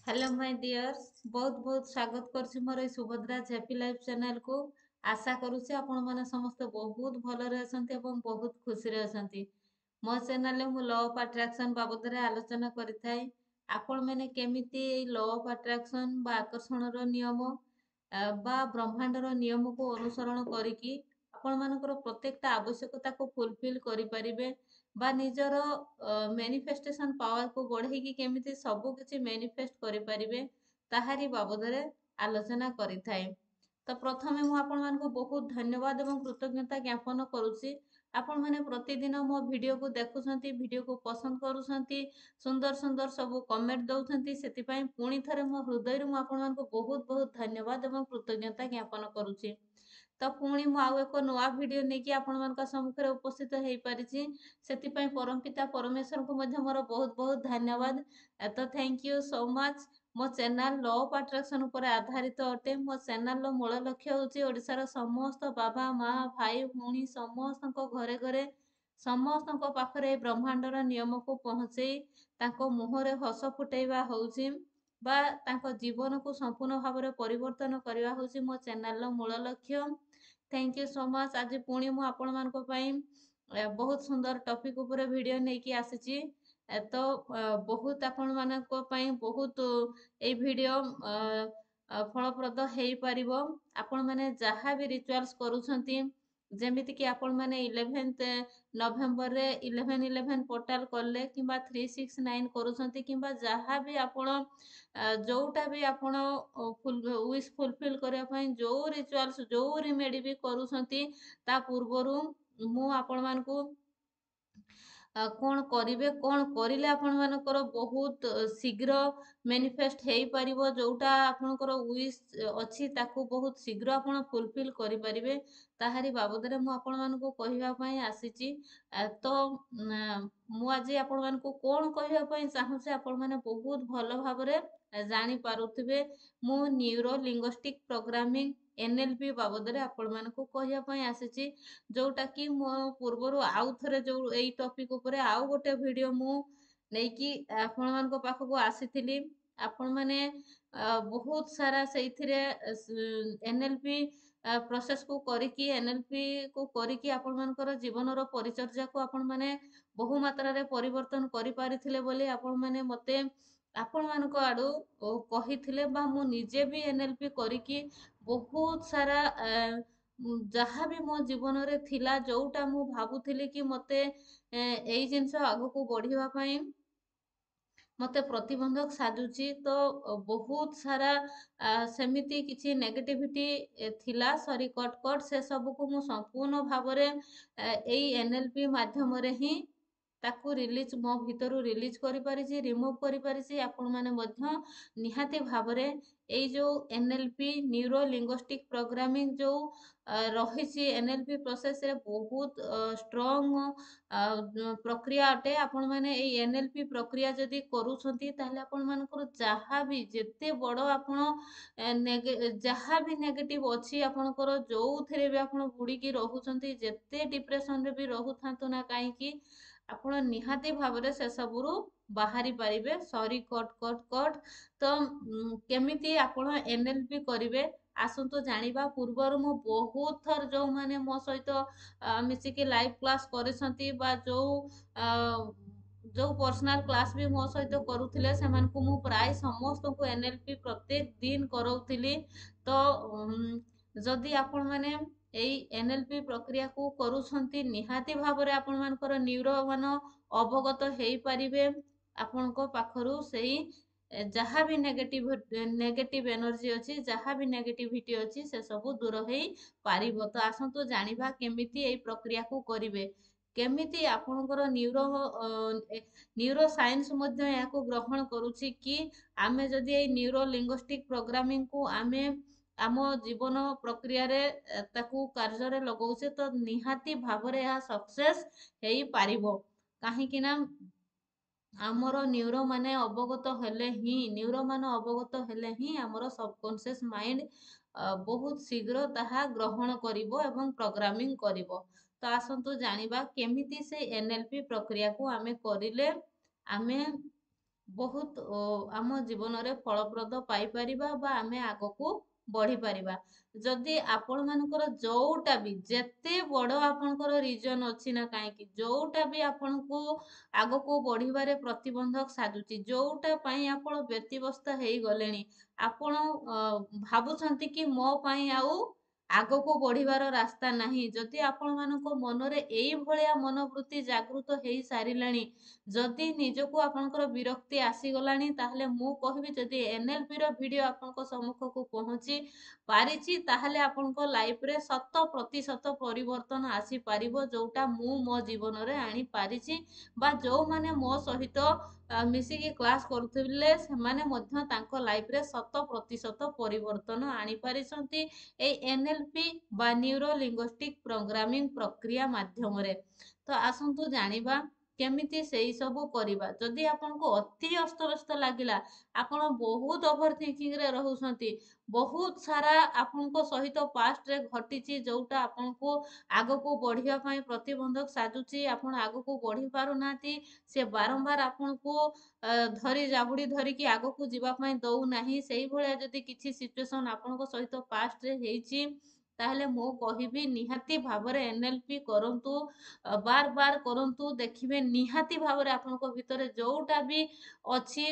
Hello my dears बहुत बहुत स्वागत करछि मोर ए सुभद्रा जेपी लाइव चैनल को। आशा करूछि आपण माने समस्त बहुत भलरे असंती एवं बहुत खुशी रे असंती। मो चैनल मु लॉ ऑफ अट्रैक्शन बाबद रे आलोचना करिथाय। आपण माने केमिति ए लॉ ऑफ अट्रैक्शन बा आकर्षण रो नियम बा ब्रह्मांड रो नियम को अनुसरण करिकी आपण मानकर प्रत्येकटा आवश्यकता को फुलफिल करि परिबे बा निजर मैनिफेस्टेशन पावर को बढ़ेकी केमिति सब किछि मैनिफेस्ट करि परिबे ताहारी बाबदरे आलोचना करिथाय। तो प्रथमे मु आपण मानको बहुत धन्यवाद एवं कृतज्ञता ज्ञापन करूछि। आपण माने प्रतिदिन मो वीडियो को देखुछंती, वीडियो को पसंद करूछंती, सुंदर सुंदर सब कमेंट दउछंती। सेति पई पुणी थरे मो हृदय रु मु आपण मानको बहुत बहुत धन्यवाद एवं कृतज्ञता ज्ञापन करूछि। तो पुणी मु आउ एक नवा वीडियो नेकी आपण मानका सम्मुखरे उपस्थित हेई परिछि। सेति पई परमपिता परमेश्वर को मध्य मोर बहुत बहुत धन्यवाद। तो थैंक यू सो मच। मो चैनल लॉ ऑफ अट्रैक्शन ऊपर आधारित अटे। मो चैनल रो मूल लक्ष्य होची ओडिसा रो समस्त बाबा माँ भाई भूणी समस्त घरे घरे समस्त पाखरे ब्रह्मांड रो नियम को पहुंचेई तांको मुहरे हस फुटेइबा होची बा तांको जीवन को संपूर्ण भाव में परिवर्तन करवा होची मो चैनल रो मूल लक्ष्य। Thank you so much. आज पुणी मु आपण मानको पई बहुत सुंदर टॉपिक ऊपर वीडियो नेकी आसीची। तो बहुत आपण मानको पई बहुत ए वीडियो फलप्रद हेई परिबो। आपण माने जहा भी रिचुअल्स करूछंती जेमिति कि आपण माने 11 नवेम्बर रे 11/11 पोर्टल करले किंबा 369 करूछंती किंबा जहा भी आपण जोटा भी आपण विश फुलफिल करबा पई जो रिचुअल्स जो रिमेडी भी करूछंती ता पूର୍ବरु मु आपण मानकू कौन करिवे कौन करिले आपण मानकर बहुत शीघ्र मैनिफेस्ट हेई परिबो जोटा आपणकर विश अछि ताकू बहुत शीघ्र आपण फुलफिल करि परिबे ताहारी बाबद रे मु आपण मानको कहिबा पई आसीची। तो मु आज आपण मानको कोन कहिबा पई चाहू छी आपण माने बहुत भलो भाबरे जानि पारुथिबे। मु न्यूरो लिंग्विस्टिक प्रोग्रामिंग एनएलपी बाबद रे आपण मानको कहिबा पई आसीची जोटा कि मो पूର୍ବरु आउ थरे जो एई टॉपिक ऊपर आउ गोटे वीडियो मु नेकी आपण मानको पाखकु आसीथिली। आपण माने बहुत सारा सेइथिरे एनएलपी प्रोसेस को करिकी एनएलपी को करिकी आपण मानकर जीवन रो परिचर्या को आपण माने बहु मात्रा रे परिवर्तन करि पारिथिले बोली आपण माने मते आपण मानको आडू कहिथिले बा मु निजे भी एनएलपी करिकी बहुत सारा जहा भी मो जीवन रे थिला जोटा मु भाबुथिली कि मते एई जिंस आगो को बढ़िबा पई मते प्रतिबंधक साजुची। तो बहुत सारा सेमिति किछि नेगेटिविटी थिला सॉरी कट कट से सब को मु संपूर्ण भाबरे एई एनएलपी माध्यम रे ही ताकू रिलीज मो भितरु रिलीज करि परिछि रिमूव करि परिछि। आपण माने मध्य निहाती भाबरे एई जो एनएलपी न्यूरो लिंग्विस्टिक प्रोग्रामिंग जो रहिछि एनएलपी प्रोसेस रे बहुत स्ट्रांग प्रक्रिया अटे। आपण माने एई एनएलपी प्रक्रिया जदी करूछंती ताहले आपण मानकर जहा भी जेते बड़ आपण जहा भी नेगेटिव अछि आपणकर जोउथरे भी आपण बुडी की रहुछंती जेते डिप्रेशन रे भी रहुथांतु ना काहे कि ଆପଣ ନିହାତି ଭାବରେ ସେ ସବୁରୁ ବାହାରି ପାରିବେ। ସରି କଟ୍ କଟ୍ କଟ୍। ତ କେମିତି ଆପଣ ଏନଏଲପି କରିବେ ଆସନ୍ତୁ ଜାଣିବା। ପୂର୍ବରୁ ମୁଁ ବହୁତ ଥର ଯୋଉମାନେ ମୋ ସହିତ ମିଶିକି ଲାଇଭ କ୍ଲାସ କରିଛନ୍ତି ବା ଯୋଉ पर्सनल क्लास भी मो सहित करूथिले सेमानकु मु प्राय समस्तको एनएलपी प्रत्येक दिन करौथिली। तो जदि आपण माने एई एनएलपी प्रक्रिया को करूछंती निहाती भाबरे आपण मानकर न्यूरो मान अवगत हेई परिबे। आपनको पाखरु सेई जहा भी नेगेटिव एनर्जी अछि जहा भी नेगेटिविटी अछि से सब दूर हेई पारिबो। तो आसंतु जानिबा केमिति एई प्रक्रिया को करिवे केमिति आपणकर न्यूरो साइंस मध्य याको ग्रहण करूछि कि आमे जदि एई न्यूरो लिंग्विस्टिक प्रोग्रामिंग को आमे आम जीवन प्रक्रिया रे ताकू कार्य रे लगौछे तो निहाती भाबरे या सक्सेस हेई पारिबो। काहे कि ना आमर न्यूरो माने अवगत हेले ही न्यूरो मान अवगत हेले ही आमर सबकॉन्शियस माइंड बहुत शीघ्र ताहा ग्रहण करिवो एवं प्रोग्रामिंग करिवो। तो आसंतु जानिबा केमिति से एनएलपी प्रक्रिया को आमे करिले आमे ବହୁତ ଆମ ଜୀବନରେ ଫଳପ୍ରଦ ପାଇପାରିବା ବା ଆମେ ଆଗକୁ ବଢିପାରିବା। ଯଦି ଆପଣମାନଙ୍କର ଯୋଉଟା ବି ଯେତେ ବଡ଼ ଆପଣଙ୍କର ରିଜନ ଅଛି ନା କାହିଁକି, ଯୋଉଟା ବି ଆପଣଙ୍କୁ ଆଗକୁ ବଢିବାରେ ପ୍ରତିବନ୍ଧକ ସାଜୁଛି, ଯୋଉଟା ପାଇଁ ଆପଣ ବ୍ୟତିବ୍ୟସ୍ତ ହେଇଗଲେଣି, ଆପଣ ଭାବୁଛନ୍ତି କି ମୋ ପାଇଁ ଆଉ ଆଗକୁ ବଢିବାର ରାସ୍ତା ନାହିଁ, ଯଦି ଆପଣମାନଙ୍କ ମନରେ ଏଇଭଳିଆ ମନୋବୃତ୍ତି ଜାଗୃତ ହେଇ ସାରିଲାଣି, ଯଦି ନିଜକୁ ଆପଣଙ୍କର ବିରକ୍ତି ଆସିଗଲାଣି, ତାହେଲେ ମୁଁ କହିବି ଯଦି NLP ର ଭିଡ଼ିଓ ଆପଣଙ୍କ ସମ୍ମୁଖକୁ ପହଞ୍ଚି ପାରିଛି, ତାହେଲେ ଆପଣଙ୍କ ଲାଇଫରେ 100% ପରିବର୍ତ୍ତନ ଆସିପାରିବ, ଯୋଉଟା ମୁଁ ମୋ ଜୀବନରେ ଆଣିପାରିଛି ବା ଯୋଉମାନେ ମୋ ସହିତ ମିଶିକି କ୍ଲାସ୍ କରୁଥିଲେ ସେମାନେ ମଧ୍ୟ ତାଙ୍କ ଲାଇଫରେ 100% ପରିବର୍ତ୍ତନ ଆଣିପାରିଛନ୍ତି ଏଇ NLP ବା ନ୍ୟୁରୋ ଲିଙ୍ଗୋଷ୍ଟିକ ପ୍ରୋଗ୍ରାମିଂ ପ୍ରକ୍ରିୟା ମାଧ୍ୟମରେ। ତ ଆସନ୍ତୁ ଜାଣିବା କେମିତି ସେଇ ସବୁ କରିବା। ଯଦି ଆପଣଙ୍କୁ ଅତି ଅସ୍ତବ୍ୟସ୍ତ ଲାଗିଲା, ଆପଣ ବହୁତ ଓଭର ଥିଙ୍କିଂରେ ରହୁଛନ୍ତି, ବହୁତ ସାରା ଆପଣଙ୍କ ସହିତ ପାଷ୍ଟରେ ଘଟିଛି ଯୋଉଟା ଆପଣଙ୍କୁ ଆଗକୁ ବଢିବା ପାଇଁ ପ୍ରତିବନ୍ଧକ ସାଜୁଛି, ଆପଣ ଆଗକୁ ବଢି ପାରୁନାହାନ୍ତି, ସେ ବାରମ୍ବାର ଆପଣଙ୍କୁ ଧରି ଜାବୁଡ଼ି ଧରିକି ଆଗକୁ ଯିବା ପାଇଁ ଦଉନାହିଁ, ସେଇଭଳିଆ ଯଦି କିଛି ସିଚୁଏସନ ଆପଣଙ୍କ ସହିତ ପାଷ୍ଟରେ ହେଇଛି, ତାହେଲେ ମୁଁ କହିବି ନିହାତି ଭାବରେ NLP କରନ୍ତୁ, ବାର ବାର କରନ୍ତୁ, ଦେଖିବେ ନିହାତି ଭାବରେ ଆପଣଙ୍କ ଭିତରେ ଯୋଉଟା ବି ଅଛି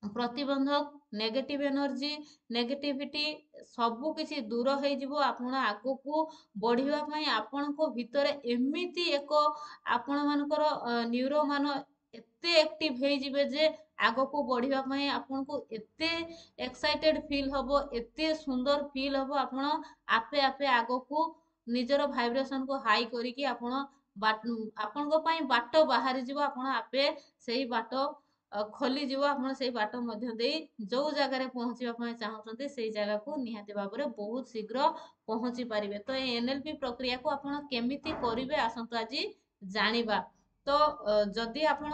ପ୍ରତିବନ୍ଧକ ନେଗେଟିଭ ଏନର୍ଜି ନେଗେଟିଭିଟି ସବୁ କିଛି ଦୂର ହେଇଯିବ। ଆପଣ ଆଗକୁ ବଢିବା ପାଇଁ ଆପଣଙ୍କ ଭିତରେ ଏମିତି ଏକ ଆପଣମାନଙ୍କର ନ୍ୟୁରୋ ମାନ ଏତେ ଆକ୍ଟିଭ ହେଇଯିବେ ଯେ ଆଗକୁ ବଢିବା ପାଇଁ ଆପଣଙ୍କୁ ଏତେ ଏକ୍ସାଇଟେଡ ଫିଲ୍ ହବ, ଏତେ ସୁନ୍ଦର ଫିଲ୍ ହବ, ଆପଣ ଆପେ ଆପେ ଆଗକୁ ନିଜର ଭାଇବ୍ରେସନକୁ ହାଇ କରିକି ଆପଣଙ୍କ ପାଇଁ ବାଟ ବାହାରିଯିବ, ଆପଣ ଆପେ ସେଇ ବାଟ ଖୋଲିଯିବ, ଆପଣ ସେଇ ବାଟ ମଧ୍ୟ ଦେଇ ଯୋଉ ଜାଗାରେ ପହଞ୍ଚିବା ପାଇଁ ଚାହୁଁଛନ୍ତି ସେଇ ଜାଗାକୁ ନିହାତି ଭାବରେ ବହୁତ ଶୀଘ୍ର ପହଞ୍ଚି ପାରିବେ। ତ ଏଇ NLP ପ୍ରକ୍ରିୟାକୁ ଆପଣ କେମିତି କରିବେ ଆସନ୍ତୁ ଆଜି ଜାଣିବା। ତ ଯଦି ଆପଣ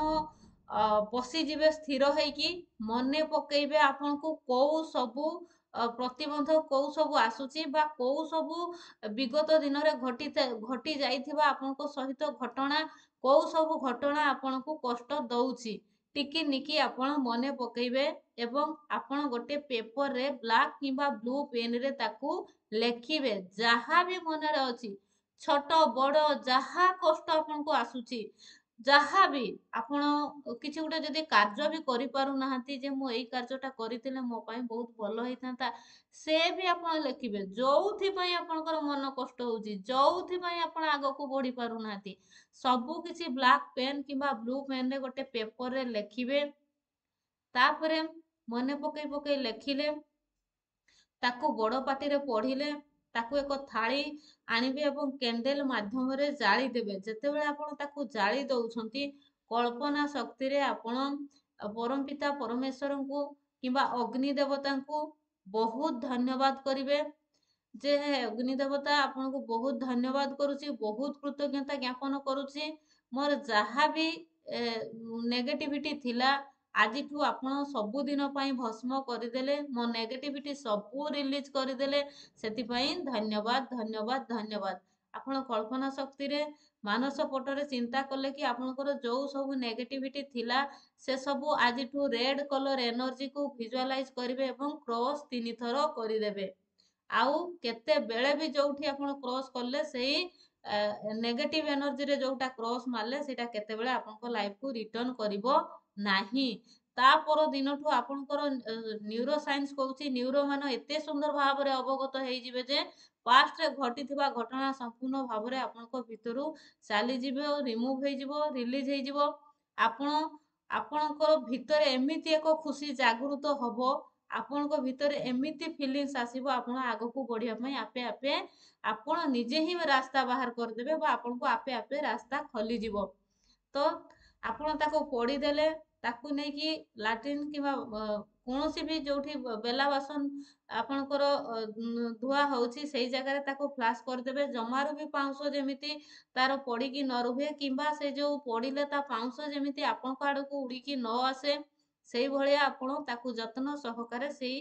ବସିଯିବେ ସ୍ଥିର ହେଇକି, ମନେ ପକେଇବେ ଆପଣଙ୍କୁ କୋଉ ସବୁ ପ୍ରତିବନ୍ଧକ କୋଉ ସବୁ ଆସୁଛି ବା କୋଉ ସବୁ ବିଗତ ଦିନରେ ଘଟି ଯାଇଥିବା ଆପଣଙ୍କ ସହିତ ଘଟଣା, କୋଉ ସବୁ ଘଟଣା ଆପଣଙ୍କୁ କଷ୍ଟ ଦଉଛି, ଟିକି ନିକି ଆପଣ ମନେ ପକେଇବେ ଏବଂ ଆପଣ ଗୋଟେ ପେପରରେ ବ୍ଲାକ୍ କିମ୍ବା ବ୍ଲୁ ପେନରେ ତାକୁ ଲେଖିବେ, ଯାହା ବି ମନରେ ଅଛି, ଛୋଟ ବଡ଼ ଯାହା କଷ୍ଟ ଆପଣଙ୍କୁ ଆସୁଛି, ଯାହା ବି ଆପଣ କିଛି ଗୋଟେ ଯଦି କାର୍ଯ୍ୟ ବି କରିପାରୁନାହାନ୍ତି ଯେ ମୁଁ ଏଇ କାର୍ଯ୍ୟଟା କରିଥିଲେ ମୋ ପାଇଁ ବହୁତ ଭଲ ହେଇଥାନ୍ତା, ସେ ବି ଆପଣ ଲେଖିବେ, ଯୋଉଥିପାଇଁ ଆପଣଙ୍କର ମନ କଷ୍ଟ ହଉଛି, ଯୋଉଥିପାଇଁ ଆପଣ ଆଗକୁ ବଢି ପାରୁନାହାନ୍ତି, ସବୁ କିଛି ବ୍ଲାକ୍ ପେନ୍ କିମ୍ବା ବ୍ଲୁ ପେନରେ ଗୋଟେ ପେପରରେ ଲେଖିବେ। ତାପରେ ମନେ ପକେଇ ପକେଇ ଲେଖିଲେ, ତାକୁ ବଡ଼ ପାଟିରେ ପଢିଲେ, ତାକୁ ଏକ ଥାଳି ଆଣିବେ ଏବଂ କ୍ୟାଣ୍ଡେଲ ମାଧ୍ୟମରେ ଜାଳି ଦେବେ। ଯେତେବେଳେ ଆପଣ ତାକୁ ଜାଳି ଦଉଛନ୍ତି, କଳ୍ପନା ଶକ୍ତିରେ ଆପଣ ପରମପିତା ପରମେଶ୍ୱରଙ୍କୁ କିମ୍ବା ଅଗ୍ନି ଦେବତାଙ୍କୁ ବହୁତ ଧନ୍ୟବାଦ କରିବେ ଯେ ହେ ଅଗ୍ନି ଦେବତା ଆପଣଙ୍କୁ ବହୁତ ଧନ୍ୟବାଦ କରୁଛି, ବହୁତ କୃତଜ୍ଞତା ଜ୍ଞାପନ କରୁଛି, ମୋର ଯାହା ବି ନେଗେଟିଭିଟି ଥିଲା ଆଜିଠୁ ଆପଣ ସବୁଦିନ ପାଇଁ ଭସ୍ମ କରିଦେଲେ, ମୋ ନେଗେଟିଭିଟି ସବୁ ରିଲିଜ କରିଦେଲେ, ସେଥିପାଇଁ ଧନ୍ୟବାଦ ଧନ୍ୟବାଦ ଧନ୍ୟବାଦ। ଆପଣ କଳ୍ପନା ଶକ୍ତିରେ ମାନସ ପଟରେ ଚିନ୍ତା କଲେ କି ଆପଣଙ୍କର ଯୋଉ ସବୁ ନେଗେଟିଭିଟି ଥିଲା ସେ ସବୁ ଆଜିଠୁ ରେଡ କଲର ଏନର୍ଜିକୁ ଭିଜୁଆଲାଇଜ କରିବେ ଏବଂ କ୍ରସ୍ 3 ଥର କରିଦେବେ। ଆଉ କେତେବେଳେ ବି ଯୋଉଠି ଆପଣ କ୍ରସ୍ କଲେ ସେଇ ନେଗେଟିଭ ଏନର୍ଜିରେ ଯୋଉଟା କ୍ରସ୍ ମାରିଲେ ସେଇଟା କେତେବେଳେ ଆପଣଙ୍କ ଲାଇଫକୁ ରିଟର୍ନ କରିବ ନାହିଁ। ତା ପର ଦିନଠୁ ଆପଣଙ୍କର ନ୍ୟୁରୋ ସାଇନ୍ସ କହୁଛି ନ୍ୟୁରୋ ମାନ ଏତେ ସୁନ୍ଦର ଭାବରେ ଅବଗତ ହେଇଯିବେ ଯେ ପାଷ୍ଟରେ ଘଟିଥିବା ଘଟଣା ସମ୍ପୂର୍ଣ୍ଣ ଭାବରେ ଆପଣଙ୍କ ଭିତରୁ ଚାଲିଯିବ, ରିମୁଭ ହେଇଯିବ, ରିଲିଜ ହେଇଯିବ। ଆପଣ ଆପଣଙ୍କର ଭିତରେ ଏମିତି ଏକ ଖୁସି ଜାଗୃତ ହବ, ଆପଣଙ୍କ ଭିତରେ ଏମିତି ଫିଲିଙ୍ଗସ୍ ଆସିବ, ଆପଣ ଆଗକୁ ବଢିବା ପାଇଁ ଆପେ ଆପେ ଆପଣ ନିଜେ ହିଁ ରାସ୍ତା ବାହାର କରିଦେବେ ବା ଆପଣଙ୍କୁ ଆପେ ଆପେ ରାସ୍ତା ଖୋଲିଯିବ। ତ ଆପଣ ତାକୁ ପୋଡ଼ିଦେଲେ, ତାକୁ ନେଇକି ଲାଟ୍ରିନ୍ କିମ୍ବା କୌଣସି ବି ଯୋଉଠି ବେଲା ବାସନ ଆପଣଙ୍କର ଧୁଆ ହଉଛି ସେଇ ଜାଗାରେ ତାକୁ ଫ୍ଲାସ୍ କରିଦେବେ, ଜମାରୁ ବି ପାଉଁଶ ଯେମିତି ତାର ପଡିକି ନ ରୁହେ କିମ୍ବା ସେ ଯୋଉ ପଡିଲେ ତା ପାଉଁଶ ଯେମିତି ଆପଣଙ୍କ ଆଡକୁ ଉଡିକି ନ ଆସେ, ସେଇଭଳିଆ ଆପଣ ତାକୁ ଯତ୍ନ ସହକାରେ ସେଇ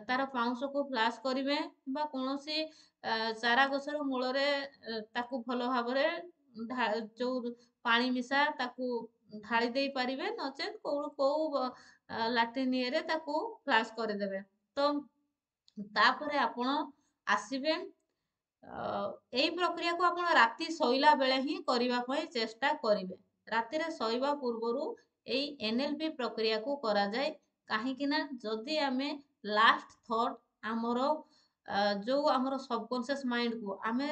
ତାର ପାଉଁଶକୁ ଫ୍ଲାସ୍ କରିବେ କିମ୍ବା କୌଣସି ଚାରା ଗଛର ମୂଳରେ ତାକୁ ଭଲ ଭାବରେ ଯୋଉ ପାଣି ମିଶା ତାକୁ ଢାଳି ଦେଇ ପାରିବେ, ନଚେତ୍ କୋଉ ଲାଟ୍ରିନ୍ ଇଏରେ ତାକୁ ଫ୍ଲାସ୍ କରିଦେବେ। ତ ତାପରେ ଆପଣ ଆସିବେ, ଏଇ ପ୍ରକ୍ରିୟାକୁ ଆପଣ ରାତି ଶୋଇଲା ବେଳେ ହିଁ କରିବା ପାଇଁ ଚେଷ୍ଟା କରିବେ। ରାତିରେ ଶୋଇବା ପୂର୍ବରୁ ଏଇ NLP ପ୍ରକ୍ରିୟାକୁ କରାଯାଏ। କାହିଁକି ନା ଯଦି ଆମେ ଲାଷ୍ଟ ଥଟ୍ ଆମର ଯୋଉ ଆମର ସବକନସିୟସ୍ ମାଇଣ୍ଡକୁ ଆମେ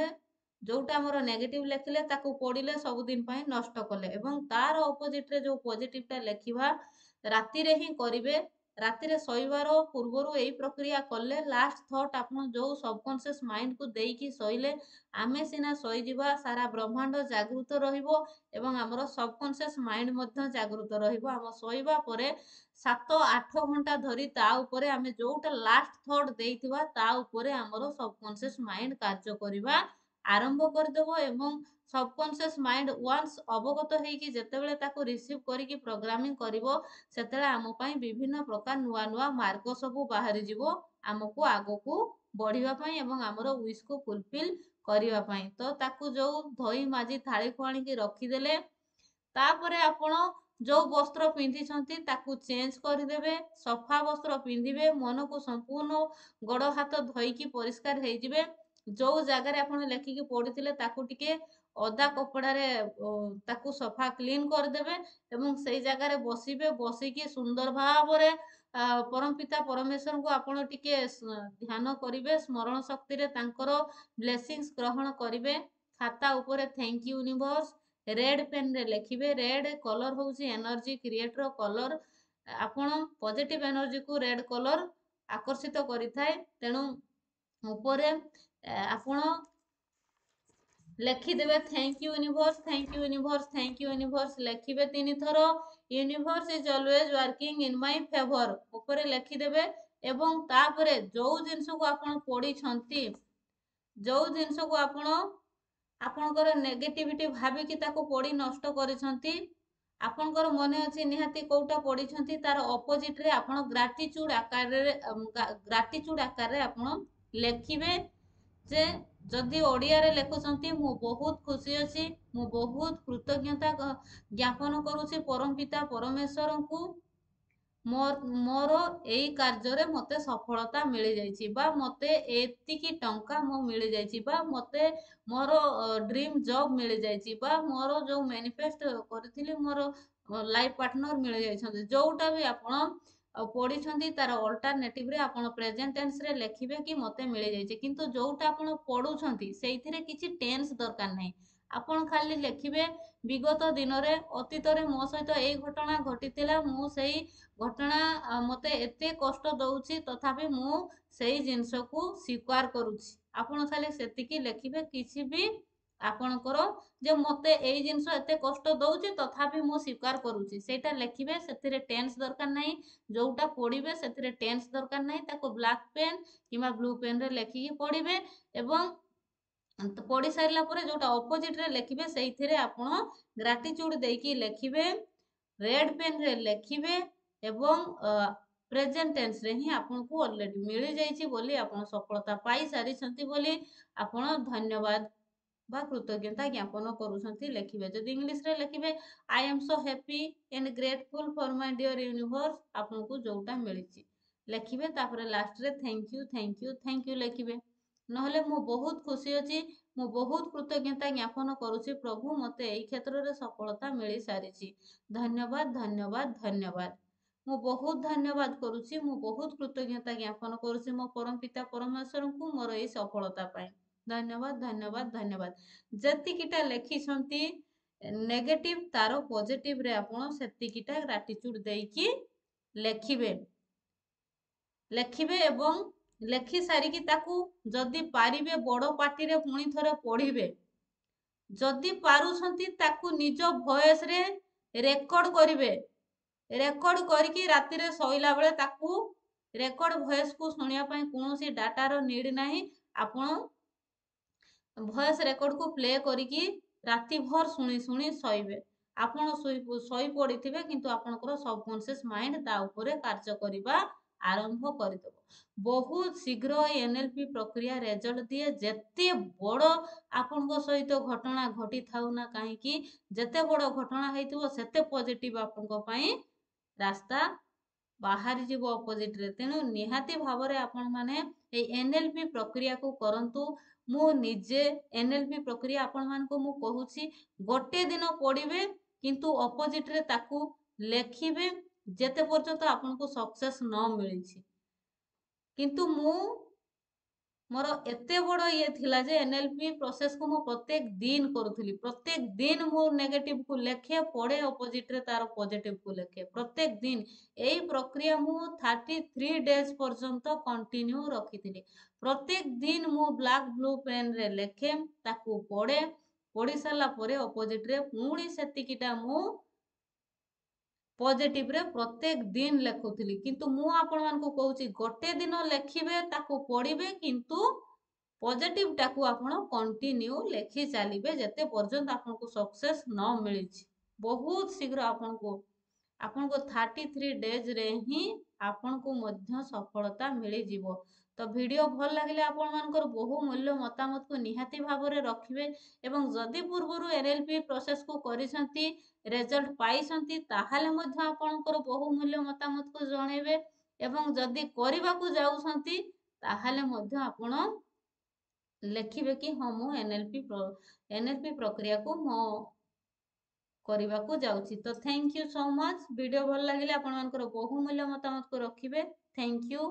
ଯୋଉଟା ଆମର ନେଗେଟିଭ ଲେଖିଲେ ତାକୁ ପଢିଲେ ସବୁଦିନ ପାଇଁ ନଷ୍ଟ କଲେ, ଏବଂ ତାର ଅପୋଜିଟରେ ଯୋଉ ପଜିଟିଭଟା ଲେଖିବା ରାତିରେ ହିଁ କରିବେ। ରାତିରେ ଶୋଇବାର ପୂର୍ବରୁ ଏଇ ପ୍ରକ୍ରିୟା କଲେ ଲାଷ୍ଟ ଥଟ୍ ଆପଣ ଯୋଉ ସବକନସିୟସ୍ ମାଇଣ୍ଡକୁ ଦେଇକି ଶୋଇଲେ, ଆମେ ସିନା ଶୋଇଯିବା, ସାରା ବ୍ରହ୍ମାଣ୍ଡ ଜାଗୃତ ରହିବ ଏବଂ ଆମର ସବକନସିୟସ୍ ମାଇଣ୍ଡ ମଧ୍ୟ ଜାଗୃତ ରହିବ। ଆମ ଶୋଇବା ପରେ 7-8 ଘଣ୍ଟା ଧରି ତା ଉପରେ ଆମେ ଯୋଉଟା ଲାଷ୍ଟ ଥଟ୍ ଦେଇଥିବା ତା ଉପରେ ଆମର ସବକନସିୟସ୍ ମାଇଣ୍ଡ କାର୍ଯ୍ୟ କରିବା ଆରମ୍ଭ କରିଦେବ, ଏବଂ ସବକନସିୟସ୍ ମାଇଣ୍ଡ ୱାନ୍ସ ଅବଗତ ହେଇକି ଯେତେବେଳେ ତାକୁ ରିସିଭ୍ କରିକି ପ୍ରୋଗ୍ରାମିଂ କରିବ, ସେତେବେଳେ ଆମ ପାଇଁ ବିଭିନ୍ନ ପ୍ରକାର ନୂଆ ନୂଆ ମାର୍ଗ ସବୁ ବାହାରିଯିବ ଆମକୁ ଆଗକୁ ବଢିବା ପାଇଁ ଏବଂ ଆମର ୱିଶକୁ ଫୁଲଫିଲ୍ କରିବା ପାଇଁ। ତ ତାକୁ ଯୋଉ ଧୋଇ ମାଜି ଥାଳିକୁ ଆଣିକି ରଖିଦେଲେ, ତାପରେ ଆପଣ ଯୋଉ ବସ୍ତ୍ର ପିନ୍ଧିଛନ୍ତି ତାକୁ ଚେଞ୍ଜ କରିଦେବେ, ସଫା ବସ୍ତ୍ର ପିନ୍ଧିବେ, ମନକୁ ସମ୍ପୂର୍ଣ୍ଣ ଗୋଡ଼ ହାତ ଧୋଇକି ପରିଷ୍କାର ହେଇଯିବେ। ଯୋଉ ଜାଗାରେ ଆପଣ ଲେଖିକି ପଡିଥିଲେ ତାକୁ ଟିକେ ଅଦା କପଡାରେ ତାକୁ ସଫା କ୍ଲିନ କରିଦେବେ ଏବଂ ସେଇ ଜାଗାରେ ବସିବେ। ବସିକି ସୁନ୍ଦର ଭାବରେ ପରମପିତା ପରମେଶ୍ୱରଙ୍କୁ ଆପଣ ଟିକେ ଧ୍ୟାନ କରିବେ, ସ୍ମରଣ ଶକ୍ତିରେ ତାଙ୍କର ବ୍ଲେସିଂସ୍ ଗ୍ରହଣ କରିବେ। ଖାତା ଉପରେ ଥ୍ୟାଙ୍କ ୟୁ ୟୁନିଭର୍ସ ରେଡ୍ ପେନରେ ଲେଖିବେ। ରେଡ୍ କଲର ହଉଛି ଏନର୍ଜି କ୍ରିଏଟର କଲର। ଆପଣ ପଜିଟିଭ ଏନର୍ଜିକୁ ରେଡ୍ କଲର ଆକର୍ଷିତ କରିଥାଏ। ତେଣୁ ଉପରେ ଆପଣ ଲେଖିଦେବେ thank you universe, thank you universe, thank you universe ଲେଖିବେ 3 ଥର। Universe is always working in my favour ଉପରେ ଲେଖିଦେବେ ଏବଂ ତାପରେ ଯୋଉ ଜିନିଷକୁ ଆପଣ ପଢିଛନ୍ତି, ଯୋଉ ଜିନିଷକୁ ଆପଣ ଆପଣଙ୍କର ନେଗେଟିଭିଟି ଭାବିକି ତାକୁ ପଢି ନଷ୍ଟ କରିଛନ୍ତି, ଆପଣଙ୍କର ମନେ ଅଛି ନିହାତି କୋଉଟା ପଢିଛନ୍ତି, ତାର ଅପୋଜିଟରେ ଆପଣ ଗ୍ରାଟିଚୁଡ ଆକାରରେ ଆପଣ ଲେଖିବେ ଯେ ଯଦି ଓଡ଼ିଆରେ ଲେଖୁଛନ୍ତି, ମୁଁ ବହୁତ ଖୁସି ଅଛି, ମୁଁ ବହୁତ କୃତଜ୍ଞତା ଜ୍ଞାପନ କରୁଛି ପରମପିତା ପରମେଶ୍ୱରଙ୍କୁ, ମୋର ଏଇ କାର୍ଯ୍ୟରେ ମତେ ସଫଳତା ମିଳିଯାଇଛି, ବା ମତେ ଏତିକି ଟଙ୍କା ମୁଁ ମିଳିଯାଇଛି, ବା ମତେ ମୋର ଡ୍ରିମ୍ ଜବ୍ ମିଳିଯାଇଛି, ବା ମୋର ଯୋଉ ମ୍ୟାନିଫେଷ୍ଟ କରିଥିଲି ମୋର ଲାଇଫ ପାର୍ଟନର ମିଳିଯାଇଛନ୍ତି। ଯୋଉଟା ବି ଆପଣ ପଢିଛନ୍ତି ତାର ଅଲ୍ଟରନେଟିଭରେ ଆପଣ ପ୍ରେଜେଣ୍ଟ ଟେନ୍ସରେ ଲେଖିବେ କି ମତେ ମିଳିଯାଇଛି। କିନ୍ତୁ ଯୋଉଟା ଆପଣ ପଢୁଛନ୍ତି ସେଇଥିରେ କିଛି ଟେନ୍ସ ଦରକାର ନାହିଁ। ଆପଣ ଖାଲି ଲେଖିବେ ବିଗତ ଦିନରେ ଅତୀତରେ ମୋ ସହିତ ଏଇ ଘଟଣା ଘଟିଥିଲା, ମୁଁ ସେଇ ଘଟଣା ମତେ ଏତେ କଷ୍ଟ ଦଉଛି, ତଥାପି ମୁଁ ସେଇ ଜିନିଷକୁ ସ୍ୱୀକାର କରୁଛି। ଆପଣ ଖାଲି ସେତିକି ଲେଖିବେ। କିଛି ବି ଆପଣଙ୍କର ଯେ ମତେ ଏଇ ଜିନିଷ ଏତେ କଷ୍ଟ ଦଉଛି ତଥାପି ମୁଁ ସ୍ୱୀକାର କରୁଛି, ସେଇଟା ଲେଖିବେ। ସେଥିରେ ଟେନ୍ସ ଦରକାର ନାହିଁ। ଯୋଉଟା ପଢିବେ ସେଥିରେ ଟେନ୍ସ ଦରକାର ନାହିଁ। ତାକୁ ବ୍ଲାକ୍ ପେନ୍ କିମ୍ବା ବ୍ଲୁ ପେନରେ ଲେଖିକି ପଢିବେ ଏବଂ ପଢି ସାରିଲା ପରେ ଯୋଉଟା ଅପୋଜିଟରେ ଲେଖିବେ ସେଇଥିରେ ଆପଣ ଗ୍ରାଟିଚ୍ୟୁଡ ଦେଇକି ଲେଖିବେ, ରେଡ୍ ପେନରେ ଲେଖିବେ ଏବଂ ପ୍ରେଜେଣ୍ଟ ଟେନ୍ସରେ ହିଁ ଆପଣଙ୍କୁ ଅଲରେଡି ମିଳିଯାଇଛି ବୋଲି, ଆପଣ ସଫଳତା ପାଇସାରିଛନ୍ତି ବୋଲି ଆପଣ ଧନ୍ୟବାଦ ବା କୃତଜ୍ଞତା ଜ୍ଞାପନ କରୁଛନ୍ତି ଲେଖିବେ। ଯଦି ଇଂଲିଶରେ ଲେଖିବେ I am so happy and grateful for my dear universe, ଆପଣଙ୍କୁ ଯୋଉଟା ମିଳିଛି ଲେଖିବେ। ତାପରେ ଲାଷ୍ଟରେ thank you thank you thank you ଲେଖିବେ। ନହେଲେ ମୁଁ ବହୁତ ଖୁସି ଅଛି, ମୁଁ ବହୁତ କୃତଜ୍ଞତା ଜ୍ଞାପନ କରୁଛି ପ୍ରଭୁ, ମତେ ଏଇ କ୍ଷେତ୍ରରେ ସଫଳତା ମିଳିସାରିଛି, ଧନ୍ୟବାଦ ଧନ୍ୟବାଦ ଧନ୍ୟବାଦ। ମୁଁ ବହୁତ ଧନ୍ୟବାଦ କରୁଛି, ମୁଁ ବହୁତ କୃତଜ୍ଞତା ଜ୍ଞାପନ କରୁଛି ମୋ ପରମପିତା ପରମେଶ୍ୱରଙ୍କୁ ମୋର ଏଇ ସଫଳତା ପାଇଁ। ଧନ୍ୟବାଦ ଧନ୍ୟବାଦ ଧନ୍ୟବାଦ। ଯେତିକିଟା ଲେଖିଛନ୍ତି ନେଗେଟିଭ ତାର ପଜିଟିଭରେ ଆପଣ ସେତିକିଟା ଗ୍ରାଟିଚ୍ୟୁଡ ଦେଇକି ଲେଖିବେ। ଲେଖିବେ ଏବଂ ଲେଖି ସାରିକି ତାକୁ ଯଦି ପାରିବେ ବଡ ପାଟିରେ ପୁଣି ଥରେ ପଢିବେ। ଯଦି ପାରୁଛନ୍ତି ତାକୁ ନିଜ ଭଏସରେ ରେକର୍ଡ କରିବେ। ରେକର୍ଡ କରିକି ରାତିରେ ଶୋଇଲା ବେଳେ ତାକୁ ରେକର୍ଡ ଭଏସକୁ ଶୁଣିବା ପାଇଁ କୌଣସି ଡାଟାର ନିଡ୍ ନାହିଁ। ଆପଣ ଭଏସ ରେକର୍ଡକୁ ପ୍ଲେ କରିକି ରାତି ଭର ଶୁଣି ଶୁଣି ଶୋଇବେ। ଆପଣ ଶୋଇ ପଡିଥିବେ କିନ୍ତୁ ଆପଣଙ୍କର ସବକନସିୟସ୍ ମାଇଣ୍ଡ ତା ଉପରେ କାର୍ଯ୍ୟ କରିବା ଆରମ୍ଭ କରିଦେବ। ବହୁତ ଶୀଘ୍ର ଏଇ NLP ପ୍ରକ୍ରିୟା ରେଜଲ୍ଟ ଦିଏ। ଯେତେ ବଡ଼ ଆପଣଙ୍କ ସହିତ ଘଟଣା ଘଟିଥାଉ ନା କାହିଁକି, ଯେତେ ବଡ଼ ଘଟଣା ହେଇଥିବ ସେତେ ପଜିଟିଭ ଆପଣଙ୍କ ପାଇଁ ରାସ୍ତା ବାହାରିଯିବ ଅପୋଜିଟରେ। ତେଣୁ ନିହାତି ଭାବରେ ଆପଣମାନେ ଏଇ NLP ପ୍ରକ୍ରିୟାକୁ କରନ୍ତୁ। ମୁଁ ନିଜେ NLP ପ୍ରକ୍ରିୟା ଆପଣମାନଙ୍କୁ ମୁଁ କହୁଛି, ଗୋଟେ ଦିନ ପଢ଼ିବେ କିନ୍ତୁ ଅପୋଜିଟରେ ତାକୁ ଲେଖିବେ ଯେତେ ପର୍ଯ୍ୟନ୍ତ ଆପଣଙ୍କୁ ସକ୍ସେସ୍ ନ ମିଳିଛି। କିନ୍ତୁ ମୋର ଏତେ ବଡ଼ ଇଏ ଥିଲା ଯେ NLP ପ୍ରୋସେସକୁ ମୁଁ ପ୍ରତ୍ୟେକ ଦିନ କରୁଥିଲି। ପ୍ରତ୍ୟେକ ଦିନ ମୁଁ ନେଗେଟିଭକୁ ଲେଖେ, ପଢ଼େ, ଅପୋଜିଟରେ ତାର ପଜିଟିଭକୁ ଲେଖେ ପ୍ରତ୍ୟେକ ଦିନ। ଏଇ ପ୍ରକ୍ରିୟା ମୁଁ 33 ଡେଜ୍ ପର୍ଯ୍ୟନ୍ତ କଣ୍ଟିନ୍ୟୁ ରଖିଥିଲି। ପ୍ରତ୍ୟେକ ଦିନ ମୁଁ ବ୍ଲାକ୍ ବ୍ଲୁ ପେନରେ ଲେଖେ, ତାକୁ ପଢ଼େ, ପଢ଼ି ସାରିଲା ପରେ ଅପୋଜିଟରେ ପୁଣି ସେତିକିଟା ମୁଁ ପଜିଟିଭରେ ପ୍ରତ୍ୟେକ ଦିନ ଲେଖୁଥିଲି। କିନ୍ତୁ ମୁଁ ଆପଣମାନଙ୍କୁ କହୁଛି ଗୋଟେ ଦିନ ଲେଖିବେ, ତାକୁ ପଢ଼ିବେ, କିନ୍ତୁ ପଜିଟିଭଟାକୁ ଆପଣ କଣ୍ଟିନ୍ୟୁ ଲେଖି ଚାଲିବେ ଯେତେ ପର୍ଯ୍ୟନ୍ତ ଆପଣଙ୍କୁ ସକ୍ସେସ୍ ନ ମିଳିଛି। ବହୁତ ଶୀଘ୍ର ଆପଣଙ୍କୁ 33 ଡେଜରେ ହିଁ ଆପଣଙ୍କୁ ମଧ୍ୟ ସଫଳତା ମିଳିଯିବ। ତ ଭିଡ଼ିଓ ଭଲ ଲାଗିଲେ ଆପଣମାନଙ୍କର ବହୁମୂଲ୍ୟ ମତାମତକୁ ନିହାତି ଭାବରେ ରଖିବେ ଏବଂ ଯଦି ପୂର୍ବରୁ NLP ପ୍ରୋସେସକୁ କରିଛନ୍ତି, ରେଜଲ୍ଟ ପାଇଛନ୍ତି, ତାହେଲେ ମଧ୍ୟ ଆପଣଙ୍କର ବହୁମୂଲ୍ୟ ମତାମତକୁ ଜଣେଇବେ ଏବଂ ଯଦି କରିବାକୁ ଯାଉଛନ୍ତି ତାହେଲେ ମଧ୍ୟ ଆପଣ ଲେଖିବେ କି ହଁ ମୁଁ NLP ପ୍ରକ୍ରିୟାକୁ ମୁଁ କରିବାକୁ ଯାଉଛି। ତ thank you so much. Video ଭଲ ଲାଗିଲେ ଆପଣମାନଙ୍କର ବହୁମୂଲ୍ୟ ମତାମତକୁ ରଖିବେ। Thank you.